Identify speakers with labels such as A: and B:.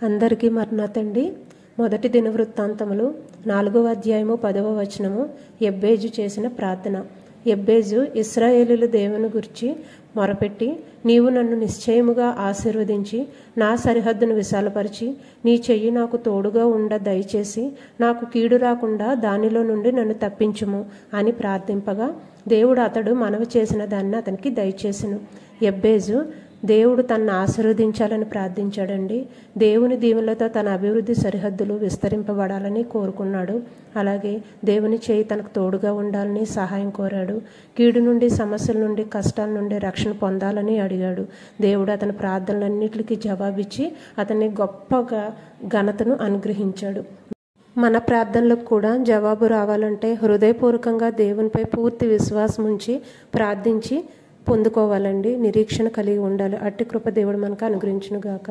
A: అందరికీ మరణాతండి. మొదటి దినవృత్తాంతములు 4వ అధ్యాయము 10వ వచనము. యబ్బేజు చేసిన ప్రార్థన. యబ్బేజు ఇశ్రాయేలీయుల దేవుని గురించి మొరపెట్టి, నీవు నన్ను నిశ్చయముగా ఆశీర్వదించి నా సరిహద్దును విశాలపరిచి నీ చెయ్యి నాకు తోడుగా ఉండ దయచేసి నాకు కీడు రాకుండా దానిలో నుండి నన్ను తప్పించుము అని ప్రార్థింపగా దేవుడు అతడు మనవి చేసిన దాన్ని అతనికి దయచేసెను. యబ్బేజు దేవుడు తనను ఆశీర్వదించాలని ప్రార్థించాడండి. దేవుని దీవెనలతో తన అభివృద్ధి సరిహద్దులు విస్తరింపబడాలని కోరుకున్నాడు. అలాగే దేవుని చేయి తనకు తోడుగా ఉండాలని సహాయం కోరాడు. కీడు నుండి, సమస్యల నుండి, కష్టాల నుండి రక్షణ పొందాలని అడిగాడు. దేవుడు అతని ప్రార్థనలన్నిటికీ జవాబిచ్చి అతన్ని గొప్పగా ఘనతను అనుగ్రహించాడు. మన ప్రార్థనలకు కూడా జవాబు రావాలంటే హృదయపూర్వకంగా దేవునిపై పూర్తి విశ్వాసం ఉంచి ప్రార్థించి పొందుకోవాలండి. నిరీక్షణ కలిగి ఉండాలి. అట్టి కృప దేవుడు మనకు అనుగ్రహించును గాక.